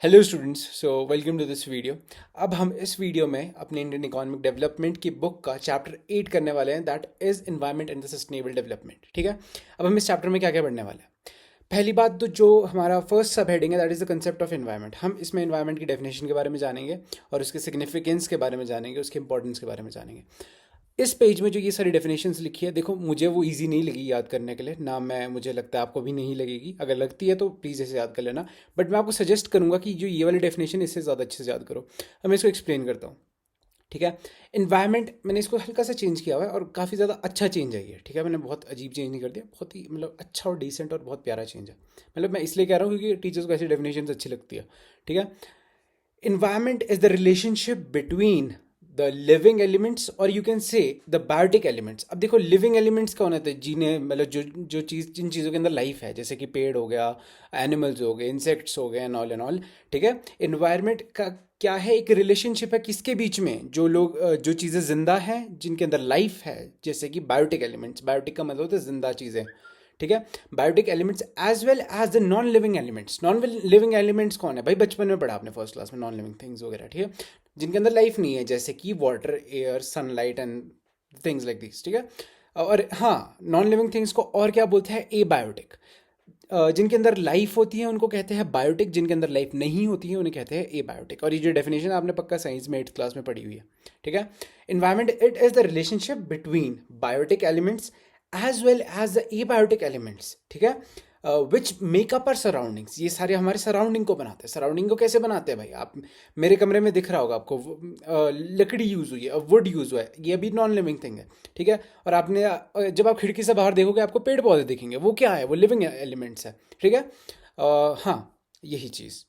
Hello students, welcome to this video. अब हम इस वीडियो में अपने इंडियन इकोनॉमिक डेवलपमेंट की बुक का चैप्टर 8 करने वाले हैं, that is environment and the sustainable development. ठीक है। अब हम इस चैप्टर में क्या क्या पढ़ने वाले हैं। पहली बात तो जो हमारा फर्स्ट सब हेडिंग है, that is the concept of environment. हम इसमें इन्वायरमेंट की डेफिनेशन के बारे में जानेंगे और उसके सिग्निफिकेंस के बारे में जानेंगे, उसके इंपॉर्टेंस के बारे में जानेंगे। इस पेज में जो ये सारी डेफिनेशंस लिखी है, देखो मुझे वो इजी नहीं लगी याद करने के लिए ना, मैं मुझे लगता है आपको भी नहीं लगेगी। अगर लगती है तो प्लीज़ इसे याद कर लेना, बट मैं आपको सजेस्ट करूंगा कि जो ये वाली डेफिनेशन इससे ज़्यादा अच्छे से याद करो। अब मैं इसको एक्सप्लेन करता हूँ। ठीक है। इन्वायरमेंट मैंने इसको हल्का सा चेंज किया हुआ है और काफ़ी ज़्यादा अच्छा चेंज है ये। ठीक है, मैंने बहुत अजीब चेंज नहीं कर दिया, बहुत ही मतलब अच्छा और डिसेंट और बहुत प्यारा चेंज है। मतलब मैं इसलिए कह रहा हूँ क्योंकि टीचर्स को ऐसी डेफिनेशन अच्छी लगती है। ठीक है। Environment is the relationship between the living elements और you can say the biotic elements। अब देखो लिविंग एलिमेंट्स क्या होते हैं, जीने मतलब जो चीज़ जिन चीज़ों के अंदर लाइफ है, जैसे कि पेड़ हो गया, एनिमल्स हो गए, इंसेक्ट्स हो गए एंड ऑल। ठीक है। इन्वायरमेंट का क्या है, एक रिलेशनशिप है किसके बीच में, जो लोग जो चीज़ें जिंदा हैं जिनके अंदर लाइफ है, जैसे कि बायोटिक एलिमेंट्स। बायोटिक का मतलब होता है जिंदा चीज़ें। ठीक है। Biotic elements as well as the non living elements. Non living elements कौन है भाई, बचपन में पढ़ा आपने फर्स्ट क्लास में, नॉन लिविंग थिंग्स वगैरह। ठीक है, जिनके अंदर लाइफ नहीं है, जैसे कि water, air, sunlight and things like this. ठीक है। और हाँ, नॉन लिविंग थिंग्स को और क्या बोलते हैं, ए बायोटिक। जिनके अंदर लाइफ होती है उनको कहते हैं बायोटिक, जिनके अंदर लाइफ नहीं होती है उन्हें कहते हैं ए बायोटिक। और ये जो डेफिनेशन आपने पक्का साइंस में 8th क्लास में पढ़ी हुई है। ठीक है। Environment it is the relationship between biotic elements as well as the abiotic elements. ठीक है। Which make up our surroundings. ये सारे हमारे सराउंडिंग को बनाते हैं। सराउंडिंग को कैसे बनाते हैं भाई, आप मेरे कमरे में दिख रहा होगा आपको, लकड़ी यूज़ हुई है, वुड यूज़ हुआ है, ये भी नॉन लिविंग थिंग है। ठीक है। और आपने जब आप खिड़की से बाहर देखोगे आपको पेड़ पौधे दिखेंगे, वो क्या है, वो लिविंग एलिमेंट्स है। ठीक है। हाँ, यही चीज़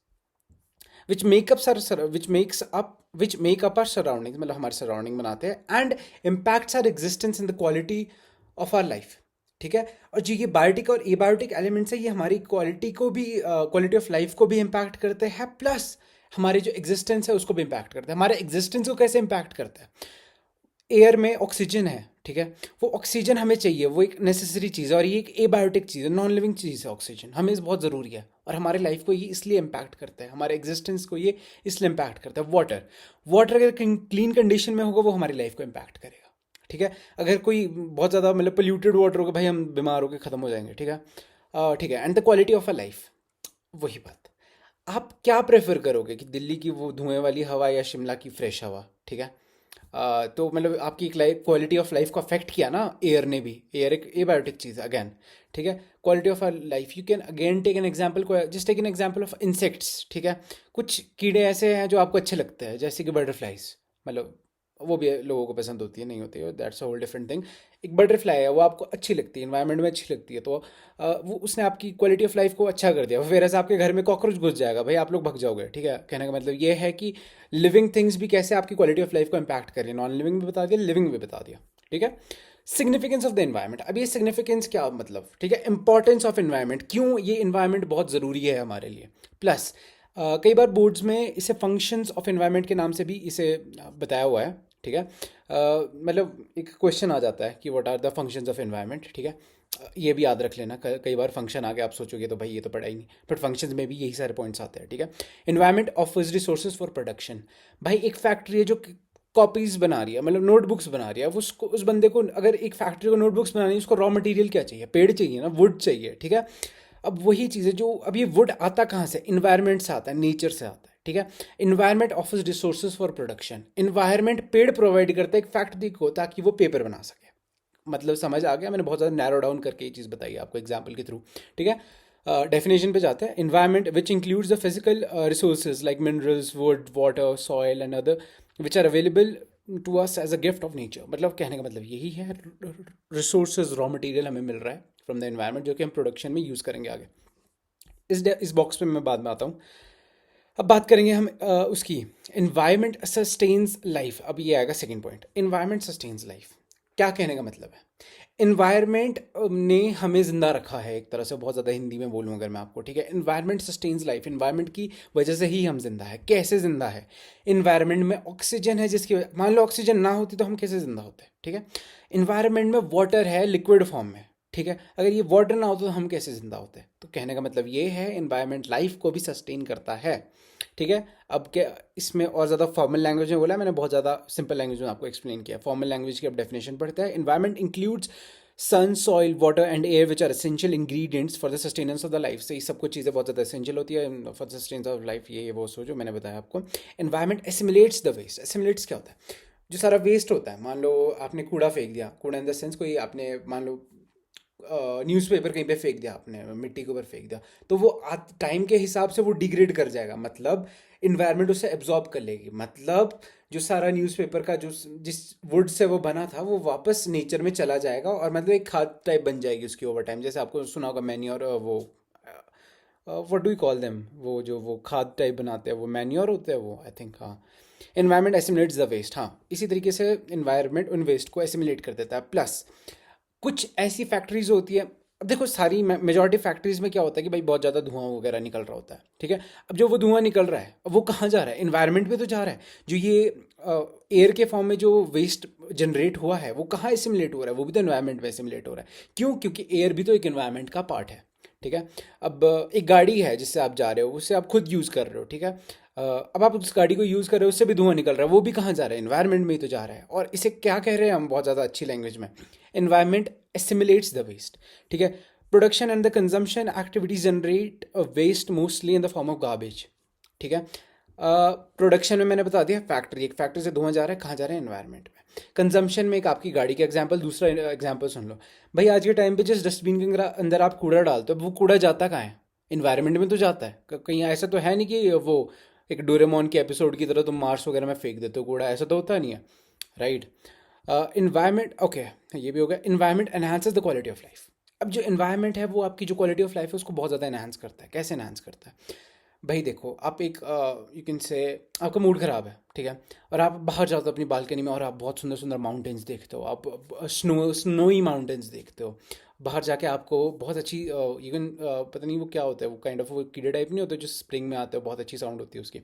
which make up which make up our surrounding, मतलब हमारे सराउंडिंग बनाते हैं and impacts our existence in the quality of our life. ठीक है। और जो ये बायोटिक और एबायोटिक एलिमेंट्स है, ये हमारी क्वालिटी को भी, क्वालिटी ऑफ लाइफ को भी इम्पैक्ट करते हैं, प्लस हमारे जो एग्जिस्टेंस है उसको भी इम्पैक्ट करते हैं। हमारे एग्जिस्टेंस को कैसे इम्पैक्ट करते हैं, एयर में ऑक्सीजन है। ठीक है। वो ऑक्सीजन हमें चाहिए, वो एक नेसेसरी चीज़ है और ये एक एबायोटिक चीज़ है, नॉन लिविंग चीज़ है। ऑक्सीजन हमें बहुत ज़रूरी है और हमारे लाइफ को ये इसलिए इम्पैक्ट करता है, हमारे एग्जिस्टेंस को ये इसलिए इम्पैक्ट करता है। वाटर, वाटर अगर क्लीन कंडीशन में होगा वो हमारी लाइफ को इम्पैक्ट करेगा। ठीक है। अगर कोई बहुत ज़्यादा मतलब पोल्यूटेड वाटर होगा भाई, हम बीमार होकर ख़त्म हो जाएंगे। ठीक है। ठीक है। And the quality of a life, वही बात। आप क्या प्रेफर करोगे कि दिल्ली की वो धुएं वाली हवा या शिमला की फ्रेश हवा। ठीक है। तो मतलब आपकी एक लाइफ, क्वालिटी ऑफ लाइफ को अफेक्ट किया ना एयर ने भी। एयर एक एबायोटिक चीज़ है अगेन। ठीक है। Quality of life, you can again take an example, just take an example of insects. ठीक है। कुछ कीड़े ऐसे हैं जो आपको अच्छे लगते हैं, जैसे कि बटरफ्लाइज, मतलब वो भी लोगों को पसंद होती है, नहीं होती है, that's a whole different thing. एक बटरफ्लाई है, वो आपको अच्छी लगती है, इन्वायरमेंट में अच्छी लगती है, तो वो उसने आपकी क्वालिटी ऑफ लाइफ को अच्छा कर दिया। फिर ऐसा आपके घर में कॉकरोच घुस जाएगा भाई, आप लोग भग जाओगे। ठीक है। कहने का मतलब ये है कि लिविंग थिंग्स भी कैसे आपकी क्वालिटी ऑफ लाइफ को इम्पैक्ट कर रही है। नॉन लिविंग भी बता दिया, लिविंग भी बता दिया। ठीक है। सिग्निफिकेंस ऑफ द इन्वायरमेंट, अब ये सिग्निफिकेंस क्या मतलब, ठीक है, इंपॉर्टेंस ऑफ इन्वायरमेंट, क्यों ये इन्वायरमेंट बहुत ज़रूरी है हमारे लिए। प्लस कई बार बोर्ड्स में इसे फंक्शंस ऑफ इन्वायरमेंट के नाम से भी इसे बताया हुआ है। ठीक है। मतलब एक क्वेश्चन आ जाता है कि what are the functions of environment. ठीक है। ये भी याद रख लेना, कई बार फंक्शन आगे आप सोचोगे तो भाई ये तो पढ़ा ही नहीं, बट फंक्शंस में भी यही सारे पॉइंट्स आते हैं। ठीक है। Environment offers resources for production. भाई एक फैक्ट्री है जो कॉपीज़ बना रही है, मतलब नोटबुक्स बना रही है, अब उसको, उस बंदे को, अगर एक फैक्ट्री को नोटबुक्स बनानी है, उसको रॉ मटेरियल क्या चाहिए, पेड़ चाहिए ना, वुड चाहिए। ठीक है। अब वही चीज़ है जो, अब ये वुड आता कहाँ से, इन्वायरमेंट से आता है, नेचर से आता है। ठीक है। Environment offers resources for production, environment पेड़ प्रोवाइड करता है एक फैक्ट्री को ताकि वो पेपर बना सके। मतलब समझ आ गया, मैंने बहुत ज़्यादा नैरो डाउन करके ये चीज़ बताई आपको एग्जाम्पल के थ्रू। ठीक है। डेफिनेशन पे जाते हैं। Environment which includes the physical resources like minerals, wood, water, soil and other which are available to us as a gift of nature. मतलब कहने का मतलब यही है, रिसोर्सेज, रॉ मटेरियल हमें मिल रहा है फ्रॉम द इन्वायरमेंट, जो कि हम प्रोडक्शन में यूज़ करेंगे आगे। इस बॉक्स पे मैं बाद में आता हूँ। अब बात करेंगे हम उसकी, इन्वायरमेंट सस्टेन्स लाइफ। अब ये आएगा second point, environment sustains life. क्या कहने का मतलब है, इन्वायरमेंट ने हमें ज़िंदा रखा है एक तरह से, बहुत ज़्यादा हिंदी में बोलूँ अगर मैं आपको। ठीक है। इन्वायरमेंट सस्टेन्स लाइफ, इन्वायरमेंट की वजह से ही हम जिंदा है। कैसे जिंदा है, इन्वायरमेंट में ऑक्सीजन है, जिसकी मान लो ऑक्सीजन ना होती तो हम कैसे जिंदा होते। ठीक है। इन्वायरमेंट में वाटर है लिक्विड फॉर्म में, ठीक है, अगर ये वाटर ना होता तो हम कैसे ज़िंदा होते? तो कहने का मतलब ये है एनवायरनमेंट लाइफ को भी सस्टेन करता है। ठीक है, अब क्या इसमें और ज़्यादा फॉर्मल लैंग्वेज में बोला है मैंने, बहुत ज़्यादा सिंपल लैंग्वेज में आपको एक्सप्लेन किया। फॉर्मल लैंग्वेज की अब डेफिनेशन पढ़ते हैं। Environment includes sun, soil, water and air which are essential ingredients for the sustenance of the life. से ये सब कुछ चीज़ें बहुत ज़्यादा एसेंशियल होती है for the sustenance of life. ये वो सो जो मैंने बताया आपको। Environment assimilates the waste. Assimilates क्या होता है? जो सारा वेस्ट होता है, मान लो आपने कूड़ा फेंक दिया, कूड़ा इन द सेंस कोई आपने मान लो न्यूज़पेपर कहीं पे फेंक दिया आपने, मिट्टी के ऊपर फेंक दिया, तो वो टाइम के हिसाब से वो डिग्रेड कर जाएगा, मतलब इन्वायरमेंट उसे एब्जॉर्ब कर लेगी। मतलब जो सारा न्यूज़पेपर का जो जिस वुड से वो बना था वो वापस नेचर में चला जाएगा और मतलब एक खाद टाइप बन जाएगी उसकी ओवर टाइम। जैसे आपको सुना होगा मैन्योर, वो what do you call them, वो जो वो खाद टाइप बनाते हैं वो मैन्योर होते हैं वो, आई थिंक। हाँ, इन्वायरमेंट एसिमुलेट्स द वेस्ट। हाँ, इसी तरीके से इन्वायरमेंट उन वेस्ट को एसिमुलेट कर देता है। प्लस कुछ ऐसी फैक्ट्रीज होती है, अब देखो सारी मेजॉरिटी फैक्ट्रीज में क्या होता है कि भाई बहुत ज़्यादा धुआं वगैरह निकल रहा होता है। ठीक है, अब जो वो धुआं निकल रहा है अब वो कहाँ जा रहा है? इन्वायरमेंट पे तो जा रहा है। जो ये एयर के फॉर्म में जो वेस्ट जनरेट हुआ है वो कहाँ एसिमुलेट हो रहा है? वो भी तो इन्वायरमेंट में एसिमुलेट हो रहा है। क्यों? क्योंकि एयर भी तो एक इन्वायरमेंट का पार्ट है। ठीक है, अब एक गाड़ी है जिससे आप जा रहे हो, उससे आप खुद यूज़ कर रहे हो। ठीक है, अब आप उस गाड़ी को यूज़ कर रहे हो, उससे भी धुआं निकल रहा है, वो भी कहाँ जा रहा है? इन्वायरमेंट में ही तो जा रहा है। और इसे क्या कह रहे हैं हम बहुत ज़्यादा अच्छी लैंग्वेज में? Environment assimilates the waste। ठीक है, production and the consumption activities generate waste mostly in the form of garbage. ठीक है, प्रोडक्शन में मैंने बता दिया फैक्ट्री, एक फैक्ट्री से धुआं जा रहा है, कहाँ जा रहा है? एनवायरनमेंट में। कंजम्पशन में एक आपकी गाड़ी का एग्जांपल, दूसरा एग्जांपल सुन लो भाई। आज के टाइम पे जिस डस्टबिन के अंदर आप कूड़ा डालते हो, वो कूड़ा जाता कहाँ है? इन्वायरमेंट में तो जाता है। कहीं ऐसा तो है नहीं कि वो एक डोरेमोन के एपिसोड की तरह तुम मार्स वगैरह में फेंक देते हो कूड़ा, ऐसा तो होता नहीं है, राइट? इन्वायरमेंट, ओके, ये भी हो गया। Environment enhances the quality of life. अब जो इन्वायरमेंट है वो आपकी जो क्वालिटी ऑफ लाइफ है उसको बहुत ज़्यादा एनहांस करता है। कैसे एनहांस करता है भाई? देखो, आप एक यू कैन से आपका मूड ख़राब है, ठीक है, और आप बाहर जाते हो अपनी बालकनी में और आप बहुत सुंदर सुंदर माउंटेन्स देखते हो, आप स्नोई माउंटेन्स देखते हो। बाहर जाके आपको बहुत अच्छी इवन पता नहीं वो क्या होता है, वो काइंड ऑफ वो कीड़े टाइप नहीं होते जो स्प्रिंग में आते हो, बहुत अच्छी साउंड होती है उसकी।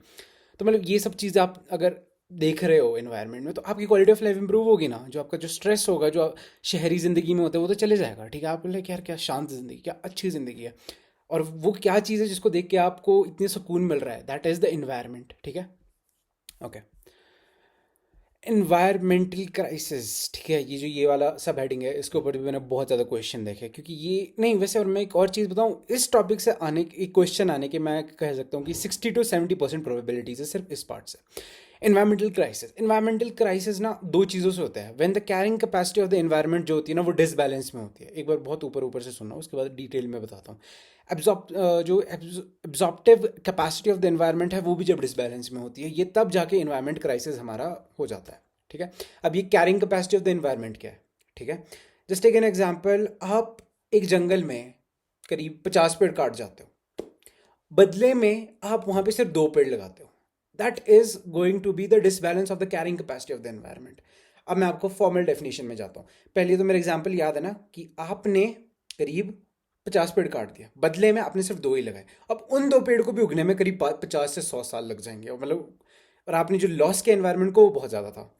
तो मतलब ये सब चीज़ आप अगर देख रहे हो इन्वायरमेंट में तो आपकी क्वालिटी ऑफ लाइफ इंप्रूव होगी ना। जो आपका जो स्ट्रेस होगा जो शहरी ज़िंदगी में होता है वो तो चले जाएगा। ठीक है, आप बोले यार क्या शांत ज़िंदगी, क्या अच्छी ज़िंदगी है। और वो क्या चीज़ है जिसको देख के आपको इतनी सुकून मिल रहा है? That is the environment. ठीक है, ओके। इन्वायरमेंटल क्राइसिस, ठीक है, ये जो ये वाला सब हेडिंग है इसके ऊपर भी मैंने बहुत ज़्यादा क्वेश्चन देखे, क्योंकि ये नहीं, वैसे और मैं एक और चीज़ बताऊँ, इस टॉपिक से आने एक क्वेश्चन आने के मैं कह सकता हूँ कि 60 to 70% प्रोबेबिलिटीज है सिर्फ इस पार्ट से। इन्वायरमेंटल क्राइसिस ना दो चीज़ों से होता है। When the carrying capacity of the environment जो होती है ना वो डिसबैलेंस में होती है। एक बार बहुत ऊपर ऊपर से सुनना, उसके बाद डिटेल में बताता हूँ। जो absorptive capacity of the environment है वो भी जब डिसबैलेंस में होती है, ये तब जाके इन्वायरमेंट क्राइसिस हमारा हो जाता है। ठीक है, अब ये carrying capacity of the environment क्या है? ठीक है, जस्ट टेक एन एग्जांपल, आप एक जंगल में करीब 50 पेड़ काट जाते हो, बदले में आप वहाँ पे सिर्फ 2 पेड़ लगाते हो। That is going to be the disbalance of the carrying capacity of the environment. अब मैं आपको फॉर्मल डेफिनेशन में जाता हूँ। पहले तो मेरा एग्जाम्पल याद है ना कि आपने करीब 50 पेड़ काट दिया, बदले में आपने सिर्फ 2 ही लगाए। अब उन 2 पेड़ को भी उगने में करीब 50 से 100 साल लग जाएंगे, मतलब, और आपने जो लॉस किया एनवायरनमेंट को वो बहुत ज़्यादा था।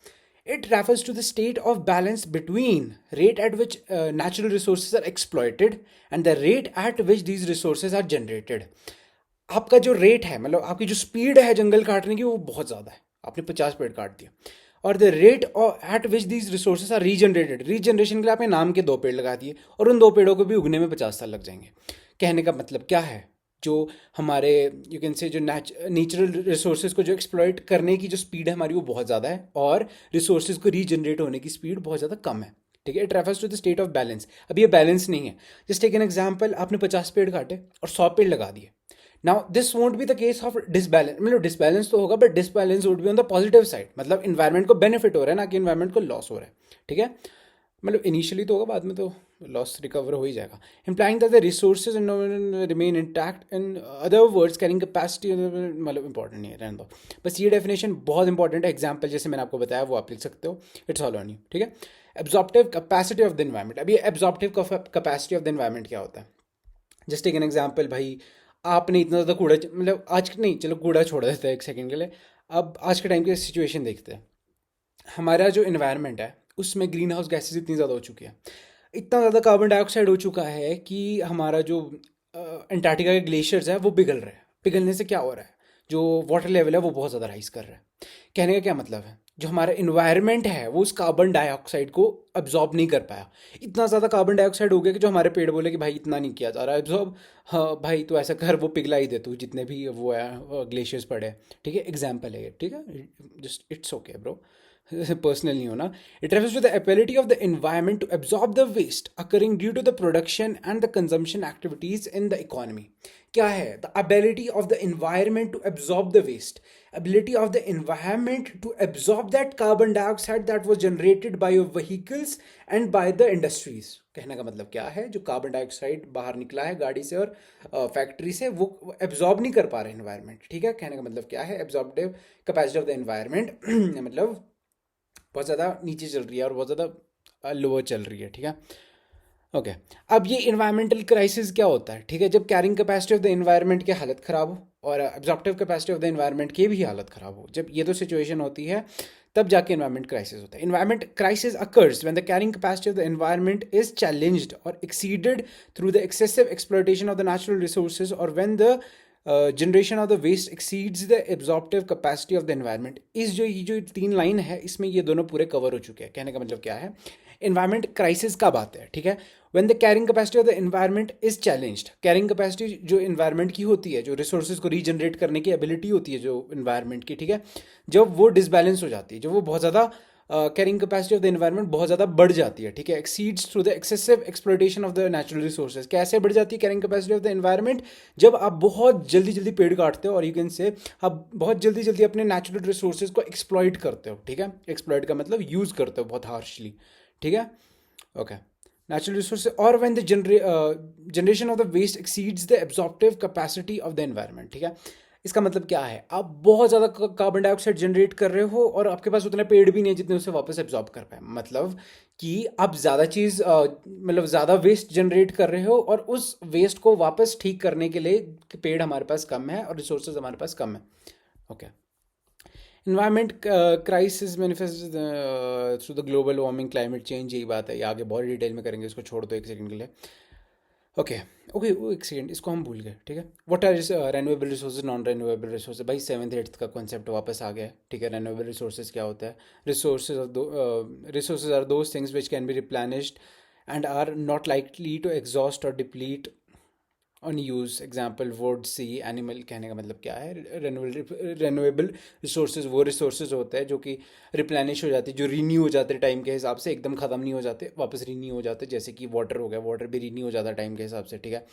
It refers to the state of balance between rate at which natural resources are exploited and the rate at which these resources are generated. आपका जो रेट है, मतलब आपकी जो स्पीड है जंगल काटने की, वो बहुत ज़्यादा है। आपने 50 पेड़ काट दिया, और the rate at which these resources are regenerated, regeneration के लिए आपने नाम के 2 पेड़ लगा दिए और उन 2 पेड़ों को भी उगने में 50 साल लग जाएंगे। कहने का मतलब क्या है? जो हमारे यू कैन से जो नेचुरल रिसोर्सेज को जो एक्सप्लॉइट करने की जो स्पीड है हमारी वो बहुत ज़्यादा है, और रिसोर्सेज को रीजनरेट होने की स्पीड बहुत ज़्यादा कम है। ठीक है, it refers to the state of balance. अब ये बैलेंस नहीं है। जस्ट टेक एन एग्जाम्पल, आपने 50 पेड़ काटे और 100 पेड़ लगा दिए। Now this won't be the case of disbalance, मतलब डिसबैलेंस तो होगा but disbalance would be on the positive side, मतलब इन्वायरमेंट को बेनिफिट हो रहा है ना कि इन्वायरमेंट को लॉस हो रहा है। ठीक है, मतलब इनिशियली तो होगा, बाद में तो लॉस रिकवर हो ही जाएगा। Implying that the resources remain intact, in other words carrying capacity, मतलब इंपॉर्टेंट नहीं है, रहने दो। बस ये डेफिनेशन बहुत इंपॉर्टेंट है। एग्जाम्पल जैसे मैंने आपको बताया वो आप लिख सकते हो, इट्स ऑल ऑन यू। ठीक है, absorptive capacity of the environment. अब ये absorptive capacity of the environment क्या होता है? जस्ट टेक एन एग्जाम्पल, भाई आपने इतना ज़्यादा कूड़ा, मतलब आज नहीं, चलो कूड़ा छोड़ देते हैं एक सेकंड के लिए। अब आज के टाइम की सिचुएशन देखते हैं। हमारा जो इन्वायरमेंट है उसमें ग्रीन हाउस गैसेज इतनी ज़्यादा हो चुकी है। इतना ज़्यादा कार्बन डाइऑक्साइड हो चुका है कि हमारा जो अंटार्कटिका के ग्लेशियर्स है वो पिघल रहे हैं। पिघलने से क्या हो रहा है, जो वाटर लेवल है वो बहुत ज़्यादा राइज कर रहा है। कहने का क्या मतलब है, जो हमारा इन्वायरमेंट है वो उस कार्बन डाइऑक्साइड को अब्जॉर्ब नहीं कर पाया। इतना ज़्यादा कार्बन डाइऑक्साइड हो गया कि जो हमारे पेड़ बोले कि भाई इतना नहीं किया जा रहा एब्जॉर्ब। हाँ भाई, तो ऐसा कर, वो पिघला ही दे तू, जितने भी वो है ग्लेशियर्स पड़े हैं। ठीक है, एग्जाम्पल है ये, ठीक है, just it's okay bro, personal नहीं होना। It refers to the ability of the environment to absorb the waste occurring due to the production and the consumption activities in the economy. क्या है, the ability of the environment to absorb the waste, ability of the environment to absorb that carbon dioxide that was generated by your vehicles and by the industries। कहने का मतलब क्या है, जो carbon dioxide बाहर निकला है गाड़ी से और फैक्ट्री से, वो एब्जॉर्ब नहीं कर पा रहे एनवायरमेंट। ठीक है, कहने का मतलब क्या है, एब्जॉर्बिव कैपेसिटी ऑफ द एनवायरमेंट मतलब बहुत ज़्यादा नीचे चल रही है और बहुत ज़्यादा लोअर चल रही है। ठीक है, ओके। अब ये इन्वायरमेंटल क्राइसिस क्या होता है, ठीक है, जब carrying capacity of the environment की हालत ख़राब हो और absorptive capacity of the environment की भी हालत ख़राब हो, जब ये दो सिचुएशन होती है तब जाके इन्वायरमेंट क्राइसिस होता है। Environment crisis occurs when the carrying capacity of the environment is challenged और exceeded through the excessive exploitation of the natural resources और when the generation of the waste exceeds the absorptive capacity of the environment. इस जो ये जो तीन line है इसमें ये दोनों पूरे कवर हो चुके हैं। कहने का मतलब क्या है, इन्वायरमेंट क्राइसिस कब आते हैं, ठीक है, when the carrying capacity of the environment is challenged. Carrying capacity जो एनवायरनमेंट की होती है, जो रिसोर्सेज को रीजनरेट करने की एबिलिटी होती है जो एनवायरनमेंट की, ठीक है, जब वो डिसबैलेंस हो जाती है, जब वो बहुत ज़्यादा carrying capacity of the environment बहुत ज़्यादा बढ़ जाती है, ठीक है, exceeds through the excessive exploitation of the natural resources. कैसे बढ़ जाती है carrying capacity of the environment, जब आप बहुत जल्दी जल्दी पेड़ काटते हो और यू कैन से आप बहुत जल्दी जल्दी अपने नेचुरल रिसोर्सेज को एक्सप्लॉइट करते हो। ठीक है, एक्सप्लॉइट का मतलब यूज़ करते हो बहुत हार्शली। ठीक है, ओके। नेचुरल रिसोर्सेज और when the generation of the waste exceeds the absorptive capacity of the environment. ठीक है, इसका मतलब क्या है, आप बहुत ज़्यादा कार्बन डाइऑक्साइड जनरेट कर रहे हो और आपके पास उतने पेड़ भी नहीं जितने उसे वापस एब्जॉर्ब कर पाए। मतलब कि आप ज़्यादा चीज़ मतलब ज़्यादा वेस्ट जनरेट कर रहे हो और उस वेस्ट को वापस ठीक करने के लिए पेड़ हमारे पास कम है और रिसोर्सेज हमारे पास कम है। Okay, environment crisis manifest through the global warming climate change, यही बात है, ये आगे बहुत डिटेल में करेंगे, इसको छोड़ दो एक सेकंड के लिए। ओके ओके, वो एक सेकंड, इसको हम भूल गए। ठीक है, what are renewable resources, non renewable resources. भाई 7th 8th का कॉन्सेप्ट वापस आ गया है। ठीक है, रेन्यूएबल रिसोर्सेज क्या होता है, resources are those things which can be replenished and are not likely to exhaust और deplete on use. Example wood, sea, animal. कहने का मतलब क्या है, रेन्यूएबल रिसोर्सेज वो रिसोर्सेज होते हैं जो कि रिप्लेनिश हो जाते हैं, जो रीन्यू हो जाते हैं टाइम के हिसाब से, एकदम ख़त्म नहीं हो जाते, वापस रीन्यू हो जाते, जैसे कि वाटर हो गया, वाटर भी रीन्यू हो जाता है टाइम के हिसाब से। ठीक है,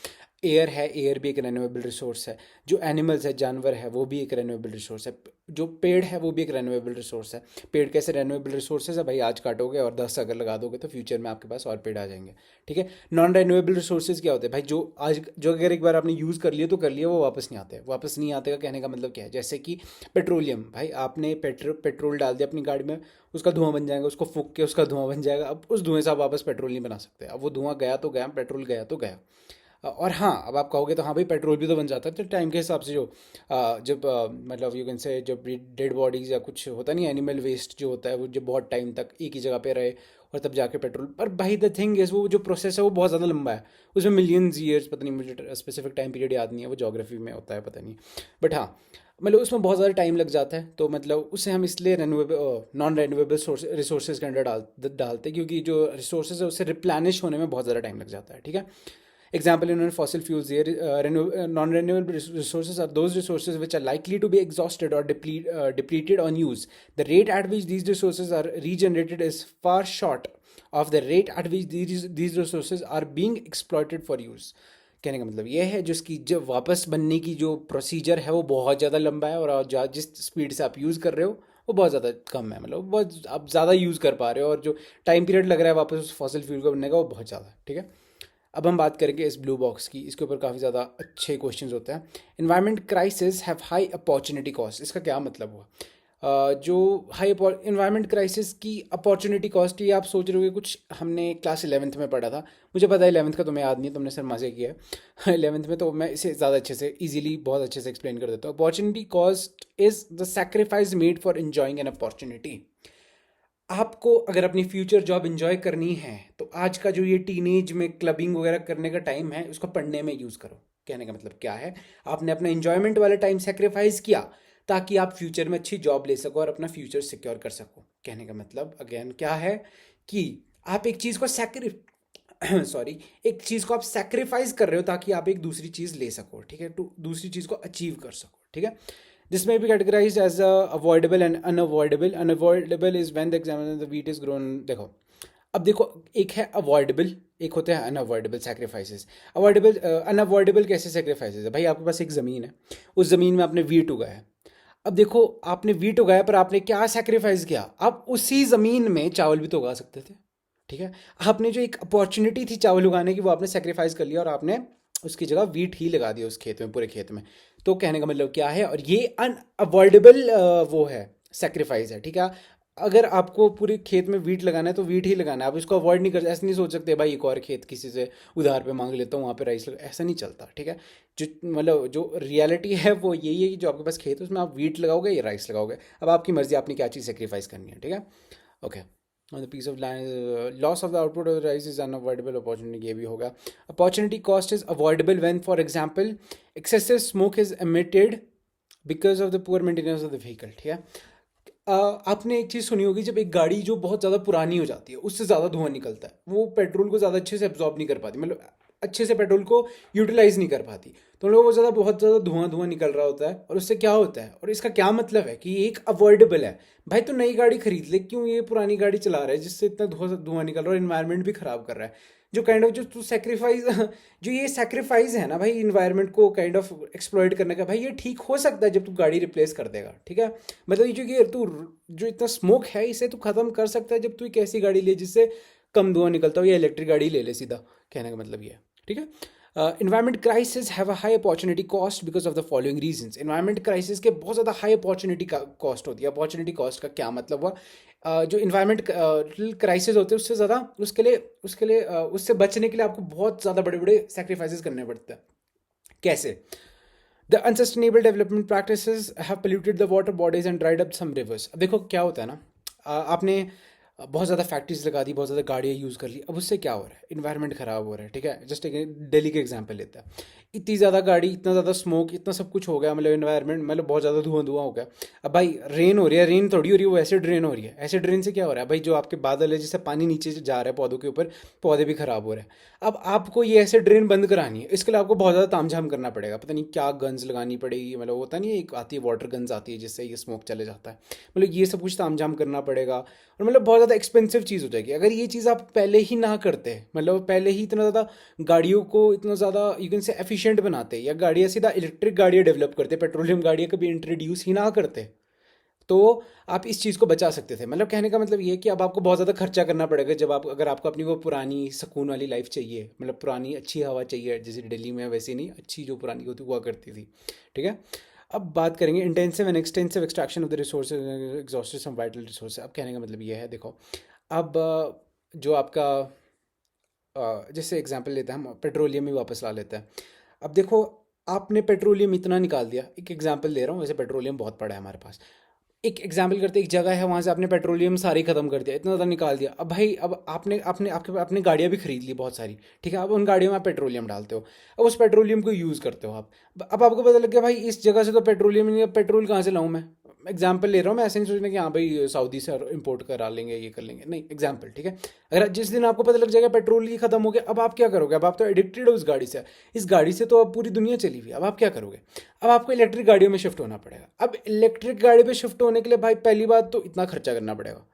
एयर है, एयर भी एक रेन्यूएबल रिसोर्स है। जो एनिमल्स है, जानवर है, वो भी एक रेन्यूएबल रिसोर्स है। जो पेड़ है वो भी एक रेन्यूएबल रिसोर्स है। पेड़ कैसे रेन्यूएबल रिसोर्सेज है, भाई आज काटोगे और 10 अगर लगा दोगे तो फ्यूचर में आपके पास और पेड़ आ जाएंगे। ठीक है, नॉन रेन्यूएबल रिसोर्सेज क्या होते हैं, भाई जो आज जो अगर एक बार आपने यूज़ कर लिया तो कर लिया, वो वापस नहीं आते। वापस नहीं आते का कहने का मतलब क्या है, जैसे कि पेट्रोलियम, भाई आपने पेट्रोल डाल दिया अपनी गाड़ी में, उसका धुआं बन जाएगा, उसको फूक के उसका धुआं बन जाएगा। अब उस धुएं से आप वापस पेट्रोल नहीं बना सकते। अब वो धुआं गया तो गया, पेट्रोल गया तो गया। और हाँ, अब आप कहोगे तो हाँ भाई पेट्रोल भी तो बन जाता है, तो टाइम के हिसाब से जो जब मतलब यू कैन से जब डेड बॉडीज या कुछ होता नहीं, एनिमल वेस्ट जो होता है वो जब बहुत टाइम तक एक ही जगह पे रहे और तब जाके पेट्रोल। पर भाई द थिंग इज, वो जो प्रोसेस है वो बहुत ज़्यादा लंबा है, उसमें मिलियंस ईयर्स, पता नहीं मुझे स्पेसिफिक टाइम पीरियड याद नहीं है, वो जोग्राफी में होता है पता नहीं, बट हाँ मतलब उसमें बहुत ज़्यादा टाइम लग जाता है। तो मतलब उसे हम इसलिए रेन्यूएबल नॉन रेन्यूएबल रिसोर्सेज के अंडर डालते हैं, क्योंकि जो रिसोर्सेज है उससे रिप्लेनिश होने में बहुत ज़्यादा टाइम लग जाता है। ठीक है, example in fossil fuels here, non-renewable resources are those resources which are likely to be exhausted or depleted on use. The rate at which these resources are regenerated is far short of the rate at which these resources are being exploited for use. कहने का मतलब ये है जिसकी जब वापस बनने की जो प्रोसीजर है वो बहुत ज़्यादा लंबा है और जिस स्पीड से आप यूज़ कर रहे हो वो बहुत ज़्यादा कम है। मतलब बहुत आप ज़्यादा यूज़ कर पा रहे हो और जो टाइम पीरियड लग रहा है वापस उस फॉसिल फ्यूल को बनने का वो बहुत ज़्यादा है। ठीक है, अब हम बात करेंगे इस ब्लू बॉक्स की। इसके ऊपर काफ़ी ज़्यादा अच्छे क्वेश्चंस होते हैं। Environment crisis have high opportunity cost, इसका क्या मतलब हुआ? जो हाई इन्वायरमेंट क्राइसिस की अपॉर्चुनिटी कॉस्ट, ये आप सोच रहे हो कुछ हमने क्लास 11th में पढ़ा था। मुझे पता है 11th का तुम्हें याद नहीं है, तुमने सिर्फ मजे किया है 11th में, तो मैं इसे ज़्यादा अच्छे से ईजिली बहुत अच्छे से एक्सप्लेन कर देता हूँ। Opportunity cost is the sacrifice made for enjoying an opportunity. आपको अगर अपनी फ्यूचर जॉब इंजॉय करनी है तो आज का जो ये टीनेज में क्लबिंग वगैरह करने का टाइम है उसको पढ़ने में यूज़ करो। कहने का मतलब क्या है, आपने अपना इंजॉयमेंट वाला टाइम सेक्रीफाइस किया ताकि आप फ्यूचर में अच्छी जॉब ले सको और अपना फ्यूचर सिक्योर कर सको। कहने का मतलब अगेन क्या है कि आप एक चीज़ को सॉरी, एक चीज़ को आप सेक्रीफाइस कर रहे हो ताकि आप एक दूसरी चीज़ ले सको, ठीक है, तो दूसरी चीज़ को अचीव कर सको, ठीक है। This may be categorized as avoidable and unavoidable. Unavoidable is when the examiner the wheat is grown. देखो, अब देखो, एक है अवॉइडेबल, एक होते हैं अनअवॉइडेबल सेक्रीफाइसेस। अवॉइडेबल अनअवॉइडेबल कैसे सेक्रीफाइसेस है भाई, आपके पास एक ज़मीन है, उस ज़मीन में आपने वीट उगाया। अब देखो, आपने वीट उगाया पर आपने क्या सेक्रीफाइस किया, आप उसी ज़मीन में चावल भी तो उगा सकते थे, ठीक है। आपने जो एक अपॉर्चुनिटी थी चावल उगाने की वो आपने सेक्रीफाइस कर लिया और आपने उसकी जगह वीट ही लगा दिया उस खेत में, पूरे खेत में। तो कहने का मतलब क्या है, और ये अनअवॉइडेबल वो है, सेक्रीफाइस है, ठीक है। अगर आपको पूरे खेत में वीट लगाना है तो वीट ही लगाना है, आप इसको अवॉइड नहीं कर, ऐसे नहीं सोच सकते भाई एक और खेत किसी से उधार पे मांग लेता हूँ वहाँ पे राइस लगा, ऐसा नहीं चलता, ठीक है। जो मतलब जो रियलिटी है वो यही है कि जो आपके पास खेत है उसमें आप वीट लगाओगे या राइस लगाओगे, अब आपकी मर्जी, आपने क्या चीज़ सेक्रीफाइस करनी है, ठीक है। Okay, on the piece of land, loss of the output of the rice is unavoidable, opportunity ये भी होगा। Opportunity cost is avoidable when for example excessive smoke is emitted because of the poor maintenance of the vehicle, ठीक है। आपने एक चीज़ सुनी होगी, जब एक गाड़ी जो बहुत ज़्यादा पुरानी हो जाती है उससे ज़्यादा धुआं निकलता है, वो पेट्रोल को ज़्यादा अच्छे से एब्जॉर्ब नहीं कर पाती, मतलब अच्छे से पेट्रोल को यूटिलाइज नहीं कर पाती, तो उन लोगों को बहुत ज़्यादा धुआं धुआं निकल रहा होता है। और उससे क्या होता है, और इसका क्या मतलब है कि ये एक अवॉइडेबल है। भाई तो नई गाड़ी खरीद ले, क्यों ये पुरानी गाड़ी चला रहा है जिससे इतना धुआं धुआं निकल रहा है और इन्वायरमेंट भी ख़राब कर रहा है। जो काइंड ऑफ जो तू सेक्रीफाइस जो ये सेक्रीफाइस है ना भाई, इन्वायरमेंट को काइंड ऑफ एक्सप्लॉइट करने का, भाई ये ठीक हो सकता है जब तू गाड़ी रिप्लेस कर देगा, ठीक है। मतलब ये जो कि तू जो इतना स्मोक है इसे तू ख़त्म कर सकता है जब तू एक ऐसी गाड़ी ले जिससे कम धुआं निकलता हो, या इलेक्ट्रिक गाड़ी ले ले सीधा। कहने का मतलब ये है, ठीक है। Environment crisis have a high opportunity cost because of the following reasons. Environment crisis के बहुत ज़्यादा हाई अपॉर्चुनिटी का कॉस्ट होती है। अपॉर्चुनिटी कॉस्ट का क्या मतलब हुआ, जो इन्वायरमेंट क्राइसिस होते हैं उससे ज़्यादा उसके लिए उससे बचने के लिए आपको बहुत ज़्यादा बड़े बड़े सेक्रीफाइसेस करने पड़ते हैं। कैसे? The unsustainable development practices have polluted the water bodies and dried up some rivers. अब देखो क्या होता है ना, आपने बहुत ज़्यादा फैक्ट्रीज लगा दी, बहुत ज़्यादा गाड़ियाँ यूज़ कर ली, अब उससे क्या हो रहा है, इन्वायरमेंट ख़राब हो रहा है, ठीक है। जस्ट एक दिल्ली के एग्जांपल लेते हैं, इतनी ज़्यादा गाड़ी, इतना ज़्यादा स्मोक, इतना सब कुछ हो गया, मतलब इन्वायरमेंट मतलब बहुत ज़्यादा धुआं धुआं हो गया। अब भाई रेन हो रही है, रेन थोड़ी हो रही है, वो एसिड रेन हो रही है। एसिड रेन से क्या हो रहा है भाई, जो आपके बादल है जिससे पानी नीचे से जा रहा है पौधों के ऊपर, पौधे भी ख़राब हो रहे हैं। अब आपको ये एसिड रेन बंद करानी है, इसके लिए आपको बहुत ज़्यादा तामझाम करना पड़ेगा, पता नहीं क्या गन्स लगानी पड़ेगी, मतलब होता नहीं, एक आती है वाटर गन्स आती है जिससे ये स्मोक चले जाता है, मतलब ये सब कुछ तामझाम करना पड़ेगा और मतलब बहुत ज़्यादा एक्सपेंसिव चीज़ हो जाएगी। अगर ये चीज़ आप पहले ही ना करते, मतलब पहले ही इतना ज़्यादा गाड़ियों को इतना ज़्यादा यू कैन से एफिशिएंट बनाते, या गाड़ियाँ सीधा इलेक्ट्रिक गाड़ियाँ डेवलप करते, पेट्रोलियम गाड़ियाँ कभी इंट्रोड्यूस ही ना करते, तो आप इस चीज़ को बचा सकते थे। मतलब कहने का मतलब ये है कि अब आपको बहुत ज़्यादा खर्चा करना पड़ेगा जब आप, अगर आपको अपनी वो पुरानी सुकून वाली लाइफ चाहिए, मतलब पुरानी अच्छी हवा चाहिए, जैसे दिल्ली में वैसे नहीं, अच्छी जो पुरानी होती हुआ करती थी, ठीक है। अब बात करेंगे intensive and extensive extraction of the resources, exhausted some vital resource. अब कहने का मतलब ये है, देखो अब जो आपका जैसे एग्जांपल लेते हैं हम, पेट्रोलियम ही वापस ला लेते हैं। अब देखो, आपने पेट्रोलियम इतना निकाल दिया, एक एग्जांपल दे रहा हूँ, वैसे पेट्रोलियम बहुत पड़ा है हमारे पास। एक एग्जाम्पल करते, एक जगह है वहाँ से आपने पेट्रोलियम सारी ख़त्म कर दिया, इतना ज़्यादा निकाल दिया। अब भाई अब आपने आपने आपके आपने गाड़ियाँ भी खरीद ली बहुत सारी, ठीक है। अब उन गाड़ियों में आप पेट्रोलियम डालते हो, अब उस पेट्रोलियम को यूज़ करते हो आप। अब आपको पता लग गया भाई इस जगह से तो पेट्रोलियम नहीं है, पेट्रोल कहाँ से लाऊँ मैं। एग्जाम्पल ले रहा हूँ मैं, ऐसे नहीं सोचना कि हाँ भाई सऊदी से इंपोर्ट करा लेंगे, ये कर लेंगे, नहीं, एग्जाम्पल, ठीक है। अगर जिस दिन आपको पता लग जाएगा पेट्रोल ही खत्म हो गया, अब आप क्या करोगे, अब आप तो एडिक्टेड हो उस गाड़ी से, इस गाड़ी से तो अब पूरी दुनिया चली हुई, अब आप क्या करोगे। अब आपको इलेक्ट्रिक गाड़ियों में शिफ्ट होना पड़ेगा। अब इलेक्ट्रिक गाड़ी पे शिफ्ट होने के लिए भाई पहली बात तो इतना खर्चा करना पड़ेगा।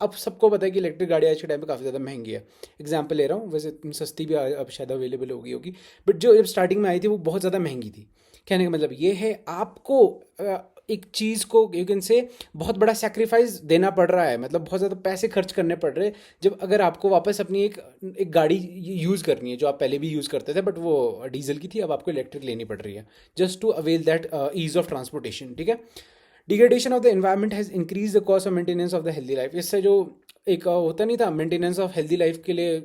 अब सबको पता है कि इलेक्ट्रिक गाड़ी आज के टाइम पे काफ़ी ज़्यादा महंगी है। एग्जाम्पल ले रहा हूँ, वैसे सस्ती भी अब शायद अवेलेबल होगी, बट जो जब स्टार्टिंग में आई थी वो बहुत ज़्यादा महंगी थी। कहने का मतलब ये है, आपको एक चीज़ को यू कैन से बहुत बड़ा सेक्रीफाइस देना पड़ रहा है, मतलब बहुत ज़्यादा पैसे खर्च करने पड़ रहे हैं, जब अगर आपको वापस अपनी एक गाड़ी यूज़ करनी है जो आप पहले भी यूज़ करते थे, बट वो डीजल की थी, अब आपको इलेक्ट्रिक लेनी पड़ रही है just to avail that ease of transportation, ठीक है। Degradation of the environment has increase the cost of maintenance of the healthy life. इससे जो एक होता नहीं था मेंटेनेंस ऑफ हेल्दी लाइफ के लिए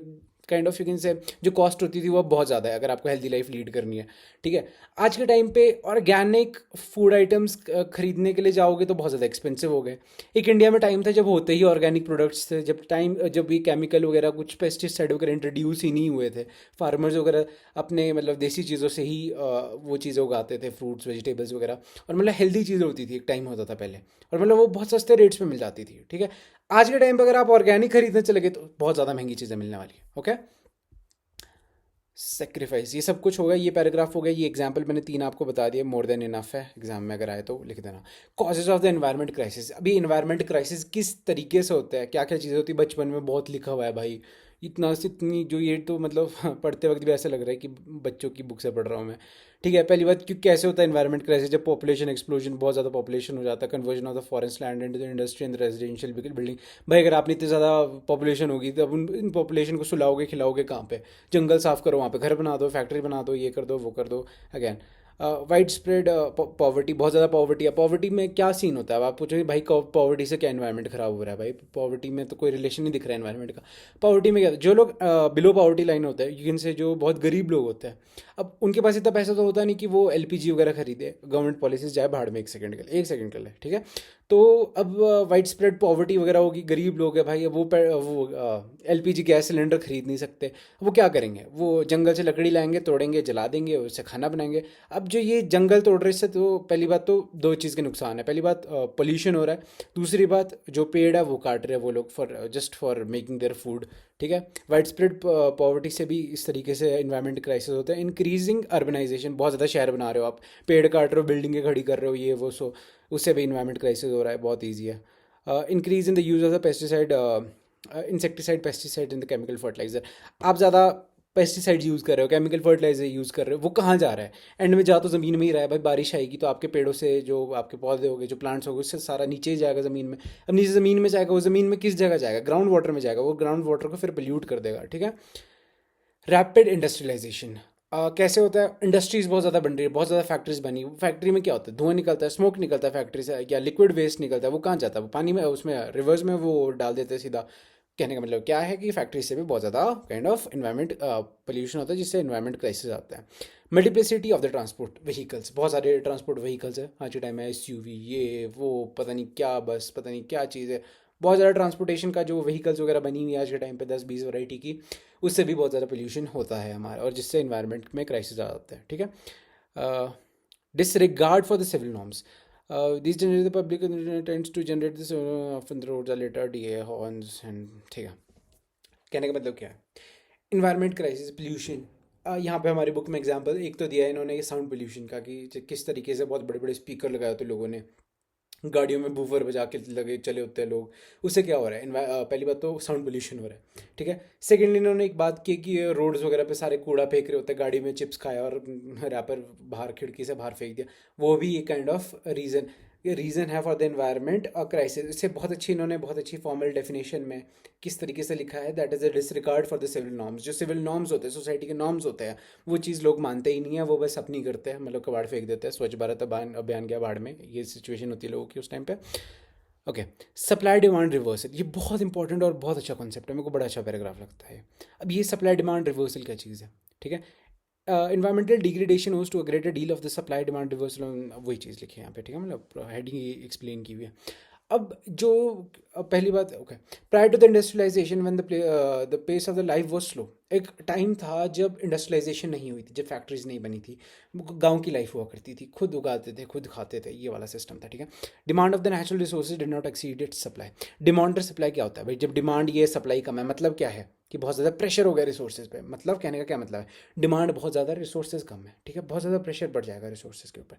kind of you can say जो कॉस्ट होती थी वो अब बहुत ज़्यादा है अगर आपको हेल्दी लाइफ लीड करनी है, ठीक है। आज के टाइम पे ऑर्गेनिक फूड आइटम्स खरीदने के लिए जाओगे तो बहुत ज़्यादा एक्सपेंसिव हो गए। एक इंडिया में टाइम था जब होते ही ऑर्गेनिक प्रोडक्ट्स थे, जब भी केमिकल वगैरह कुछ पेस्टिसाइड वगैरह इंट्रोड्यूस ही नहीं हुए थे, फार्मर्स वगैरह अपने मतलब देसी चीज़ों से ही वो चीज़ें उगाते थे, फ्रूट्स वेजिटेबल्स वगैरह, और मतलब हेल्दी चीज़ें होती थी, एक टाइम होता था पहले, और मतलब वो बहुत सस्ते रेट्स पे मिल जाती थी, ठीक है। आज के टाइम पे अगर आप ऑर्गेनिक खरीदने चले गए तो बहुत ज़्यादा महंगी चीज़ें मिलने वाली है, ओके। सेक्रीफाइस, ये सब कुछ हो गया, ये पैराग्राफ हो गया, ये एग्जाम्पल मैंने 3 आपको बता दिया, मोर देन इनफ है, एग्जाम में अगर आए तो लिख देना। Causes of the environment crisis, अभी इन्वायरमेंट क्राइसिस किस तरीके से होता है, क्या क्या चीज़ें होती है, बचपन में बहुत लिखा हुआ है भाई, इतना से इतनी जो ये तो मतलब पढ़ते वक्त भी ऐसा लग रहा है कि बच्चों की बुक से पढ़ रहा हूँ मैं, ठीक है। पहली बात, क्यों कैसे होता है इन्वायरमेंट क्राइसिस, जब पॉपुलेशन एक्सप्लोजन, बहुत ज़्यादा पॉपुलेशन हो जाता है, conversion of the forest land into the industry and residential building. भाई अगर आपने इतनी ज़्यादा पॉपुलेशन होगी तो अब इन पॉपुलेशन को सुलाओगे खिलाओगे कहाँ पे, जंगल साफ करो, वहाँ पे घर बना दो, फैक्ट्री बना दो, ये कर दो वो कर दो। अगेन वाइड स्प्रेड पॉवर्टी, बहुत ज़्यादा पॉवर्टी है। पॉवर्टी में क्या सीन होता है, अब आप पूछोगे भाई पॉवर्टी से क्या इन्वायरमेंट खराब हो रहा है, भाई पॉवर्टी में तो कोई रिलेशन नहीं दिख रहा है इन्वायरमेंट का। पॉवर्टी में क्या, जो लोग बिलो पॉवर्टी लाइन होते हैं, जिनसे जो बहुत गरीब लोग होते हैं, अब उनके पास इतना पैसा तो होता नहीं कि वो एलपीजी वगैरह खरीदे, गवर्नमेंट पॉलिसीज जाए भाड़ में, एक सेकंड के लिए, ठीक है। तो अब वाइड स्प्रेड पॉवर्टी वगैरह होगी, गरीब लोग हैं भाई, अब वो एलपीजी गैस सिलेंडर खरीद नहीं सकते, वो क्या करेंगे, वो जंगल से लकड़ी लाएंगे, तोड़ेंगे, जला देंगे, उससे खाना बनाएंगे। अब जो ये जंगल तोड़ रहे, इससे तो पहली बात तो 2 चीज़ के नुकसान है, पहली बात पोल्यूशन हो रहा है, दूसरी बात जो पेड़ है वो काट रहे हैं वो लोग for just for making their food, ठीक है। वाइड स्प्रेड पॉवर्टी से भी इस तरीके से इन्वायरमेंट क्राइसिस होता है। इंक्रीजिंग अर्बनाइजेशन, बहुत ज़्यादा शहर बना रहे हो आप, पेड़ काट रहे हो, बिल्डिंगें खड़ी कर रहे हो, ये वो, सो उससे भी इन्वायरमेंट क्राइसिस हो रहा है, बहुत ईजी है। Increase in the use of the pesticide, insecticide pesticide in the chemical fertiliser, आप ज़्यादा पेस्टिसाइड्स यूज़ कर रहे हो, केमिकल फर्टिलाइजर यूज़ कर रहे हो, वो कहाँ जा रहा है, एंड में जा तो ज़मीन में ही रहा है भाई। बारिश आएगी तो आपके पेड़ों से जो आपके पौधे हो गए, जो प्लांट्स हो गए, उससे सारा नीचे ही जाएगा ज़मीन में। अब नीचे ज़मीन में जाएगा, वो ज़मीन में किस जगह जाएगा, ग्राउंड वाटर में जाएगा, वो ग्राउंड वाटर को फिर पोल्यूट कर देगा, ठीक है। रैपिड इंडस्ट्रियलाइजेशन, कैसे होता है, इंडस्ट्रीज बहुत ज़्यादा बन रही है, बहुत ज़्यादा फैक्ट्रीज बनी, फैक्ट्री में क्या होता है, धुआं निकलता है, स्मोक निकलता है फैक्ट्री से, या लिक्विड वेस्ट निकलता है, वो कहाँ जाता है, वो पानी में, उसमें रिवर्स में वो डाल देते हैं सीधा। कहने का मतलब क्या है कि फैक्ट्री से भी बहुत ज़्यादा काइंड ऑफ इन्वायरमेंट पोल्यूशन होता है, जिससे इन्वायरमेंट क्राइसिस आता है। Multiplicity of the transport vehicles, बहुत सारे ट्रांसपोर्ट व्हीकल्स है आज के टाइम में, एसयूवी, ये वो पता नहीं क्या, बस पता नहीं क्या चीज़ है, बहुत ज़्यादा ट्रांसपोर्टेशन का जो व्हीकल्स वगैरह बनी हुई है आज के टाइम पे 10-20 वैरायटी की, उससे भी बहुत ज़्यादा पोल्यूशन होता है हमारा, और जिससे इन्वायरमेंट में क्राइसिस आ जाता है, ठीक है। Disregard for the civil norms, this generate the public tends to generate this often the roads are littered, the horns and, ठीक है। कहने का मतलब क्या है, इन्वायरमेंट क्राइसिस, पोल्यूशन, यहाँ पे हमारी बुक में एग्जांपल एक तो दिया है इन्होंने, साउंड पोल्यूशन का, कि किस तरीके से बहुत बड़े बड़े स्पीकर लगाए होते लोगों ने, गाड़ियों में बूफर बजा के लगे चले होते हैं लोग, उससे क्या हो रहा है, पहली बात तो साउंड पोल्यूशन हो रहा है, ठीक है। सेकेंडली इन्होंने एक बात की कि रोड्स वगैरह पे सारे कूड़ा फेंक रहे होते हैं, गाड़ी में चिप्स खाया और रैपर बाहर खिड़की से बाहर फेंक दिया, वो भी एक काइंड ऑफ रीज़न, ये रीज़न है फॉर द एनवायरनमेंट क्राइसिस। इससे बहुत अच्छी इन्होंने बहुत अच्छी फॉर्मल डेफिनेशन में किस तरीके से लिखा है, that is a disregard for the civil norms, जो सिविल नॉर्म्स होते हैं, सोसाइटी के नॉर्म्स होते हैं, वो चीज़ लोग मानते ही नहीं है, वो बस अपनी करते हैं, मतलब कबाड़ फेंक देते हैं, स्वच्छ भारत अभियान गया बाढ़ में, ये सिचुएशन होती है लोगों की उस टाइम पे, ओके। सप्लाई डिमांड रिवर्सल, ये बहुत इंपॉर्टेंट और बहुत अच्छा कॉन्सेप्ट है, मेरे को बड़ा अच्छा पैराग्राफ लगता है। अब ये सप्लाई डिमांड रिवर्सल क्या चीज़ है, ठीक है। Environmental degradation has to a greater deal of the supply demand reversal, वही चीज़ लिखी है यहाँ पे, ठीक है, मतलब हेडिंग एक्सप्लेन की हुई है। अब जो पहली बात, okay, prior to the industrialisation when the pace of the life was slow, एक टाइम था जब इंडस्ट्रियलाइजेशन नहीं हुई थी, जब फैक्ट्रीज नहीं बनी थी, गांव की लाइफ हुआ करती थी, खुद उगाते थे, खुद खाते थे, ये वाला सिस्टम था, ठीक है। Demand of the natural resources did not exceed it's supply, demand और सप्लाई क्या होता है भाई, जब डिमांड ये सप्लाई कम है, मतलब क्या है कि बहुत ज़्यादा प्रेशर हो गया रिसोर्सेज पे, मतलब कहने का क्या मतलब है, डिमांड बहुत ज़्यादा, रिसोर्सेज कम है, ठीक है, बहुत ज़्यादा प्रेशर बढ़ जाएगा रिसोर्सेज के ऊपर।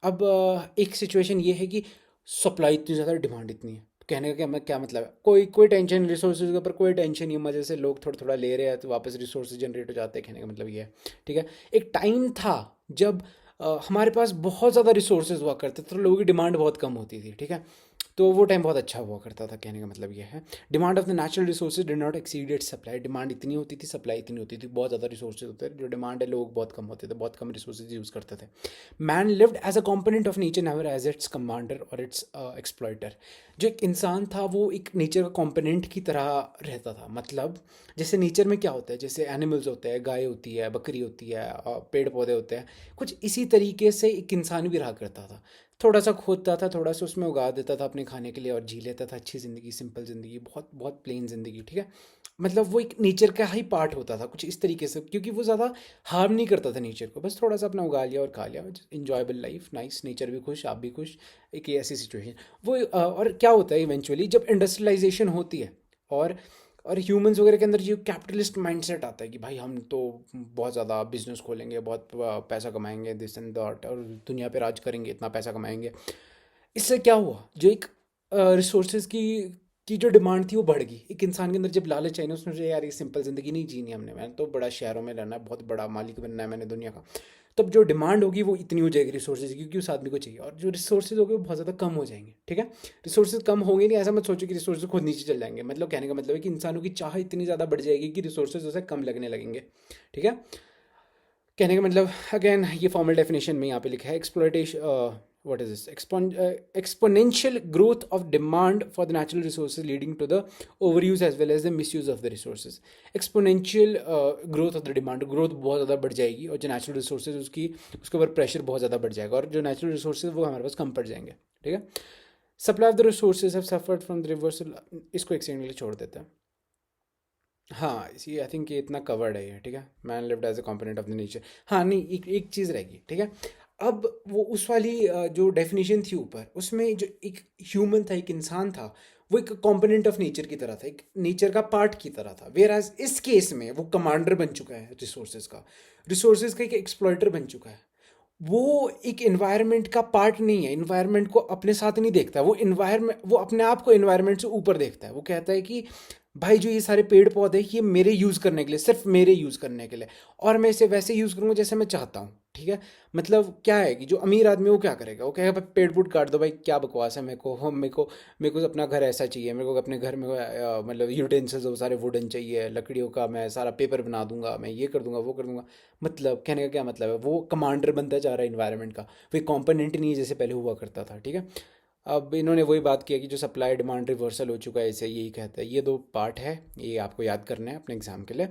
अब एक सिचुएशन ये है कि सप्लाई इतनी ज़्यादा, डिमांड इतनी है, कहने का क्या मतलब है, कोई कोई टेंशन रिसोर्सेज के ऊपर, कोई टेंशन नहीं, मज़े से लोग थोड़ा थोड़ा ले रहे हैं तो वापस रिसोर्सेज जनरेट हो जाते हैं, कहने का मतलब ये है, ठीक है। एक टाइम था जब हमारे पास बहुत ज़्यादा रिसोर्सेज हुआ करते थे, तो लोगों की डिमांड बहुत कम होती थी, ठीक है। तो वो टाइम बहुत अच्छा हुआ करता था, कहने का मतलब ये है। Demand of the natural resources did not exceed it's supply, demand इतनी होती थी, सप्लाई इतनी होती थी, बहुत ज़्यादा रिसोर्सेज होते थे, जो डिमांड है लोग बहुत कम होते थे, बहुत कम रिसोर्सेज यूज़ करते थे। Man lived as a component of nature never as its commander और इट्स एक्सप्लॉइटर। जो एक इंसान था वो एक नेचर का कॉम्पोनेंट की तरह रहता था। मतलब जैसे नेचर में क्या होता है, जैसे एनिमल्स होते हैं, गाय होती है, बकरी होती है, पेड़ पौधे होते हैं, कुछ इसी तरीके से एक इंसान भी रहा करता था। थोड़ा सा खोदता था, थोड़ा सा उसमें उगा देता था अपने खाने के लिए और जी लेता था अच्छी ज़िंदगी, सिंपल ज़िंदगी, बहुत बहुत प्लेन ज़िंदगी, ठीक है। मतलब वो एक नेचर का ही पार्ट होता था कुछ इस तरीके से, क्योंकि वो ज़्यादा हार्म नहीं करता था नेचर को, बस थोड़ा सा अपना उगा लिया और खा लिया, इंजॉयबल लाइफ, नाइस, नेचर भी खुश, आप भी खुश, एक ये ऐसी सिचुएशन। वो और क्या होता है इवेंचुअली जब इंडस्ट्रियलाइजेशन होती है और ह्यूमंस वगैरह के अंदर ये कैपिटलिस्ट माइंडसेट आता है कि भाई हम तो बहुत ज़्यादा बिजनेस खोलेंगे, बहुत पैसा कमाएंगे, दिस एंड दैट, और दुनिया पे राज करेंगे, इतना पैसा कमाएंगे। इससे क्या हुआ, जो एक रिसोर्सेज की जो डिमांड थी वो बढ़ गई। एक इंसान के अंदर जब लालच आई ना, उसने सोचा यार ये सिंपल ज़िंदगी नहीं जीनी हमने, मैंने तो बड़ा शहरों में रहना है, बहुत बड़ा मालिक बनना है मैंने दुनिया का। तब जो डिमांड होगी वो इतनी हो जाएगी रिसोर्सेज की, क्योंकि उस आदमी को चाहिए, और जो रिसोर्सेज होंगे वो बहुत ज़्यादा कम हो जाएंगे, ठीक है। रिसोर्सेज कम होंगे नहीं, ऐसा मत सोचो कि रिसोर्सेज खुद नीचे चल जाएंगे, मतलब कहने का मतलब है कि इंसानों की चाह इतनी ज़्यादा बढ़ जाएगी कि रिसोर्सेज उसे कम लगने लगेंगे, ठीक है। कहने का मतलब अगेन ये फॉर्मल डेफिनेशन में यहाँ पे लिखा है, exploitation what is this exponential growth of demand for the natural resources leading to the overuse as well as the misuse of the resources। exponential growth of the demand, growth बहुत ज़्यादा बढ़ जाएगी और जो नेचुरल रिसोर्सेज उसके ऊपर pressure बहुत ज़्यादा बढ़ जाएगा, और जो नेचुरल रिसोर्सेज वो हमारे पास कम पड़ जाएंगे, ठीक है। Supply of the resources have suffered from the reversal, इसको एक सेकंड के लिए छोड़ देते हैं। हाँ, इसी आई थिंक ये इतना कवर्ड है ये, ठीक है। Man lived as a component of the nature. हाँ नहीं, एक चीज़ रहेगी, ठीक है। अब वो उस वाली जो डेफिनेशन थी ऊपर, उसमें जो एक ह्यूमन था, एक इंसान था, वो एक कॉम्पोनेंट ऑफ नेचर की तरह था, एक नेचर का पार्ट की तरह था। वेयर एज इस केस में वो कमांडर बन चुका है रिसोर्सेज का एक एक्सप्लॉइटर बन चुका है। वो एक इन्वायरमेंट का पार्ट नहीं है, इन्वायरमेंट को अपने साथ नहीं देखता, वो अपने आप को इन्वायरमेंट से ऊपर देखता है। वो कहता है कि भाई जो ये सारे पेड़ पौधे ये मेरे यूज़ करने के लिए, सिर्फ मेरे यूज़ करने के लिए, और मैं इसे वैसे यूज़ करूँगा जैसे मैं चाहता हूँ, ठीक है। मतलब क्या है कि जो अमीर आदमी वो क्या करेगा, वो कहेगा भाई पेड़ पुड़ काट दो, भाई क्या बकवास है, मेरे को अपना घर ऐसा चाहिए, मेरे को अपने घर में मतलब यूटेंसिल्स वो सारे वुडन चाहिए, लकड़ियों का मैं सारा पेपर बना दूंगा, मैं ये कर दूंगा वो कर दूंगा। मतलब कहने का क्या मतलब है, वो कमांडर बनता जा रहा है इन्वायरमेंट का, वो कॉम्पोनेंट नहीं है जैसे पहले हुआ करता था, ठीक है। अब इन्होंने वही बात किया कि जो सप्लाई डिमांड रिवर्सल हो चुका है, इसे यही कहता है। ये दो पार्ट है, ये आपको याद करना है अपने एग्जाम के लिए।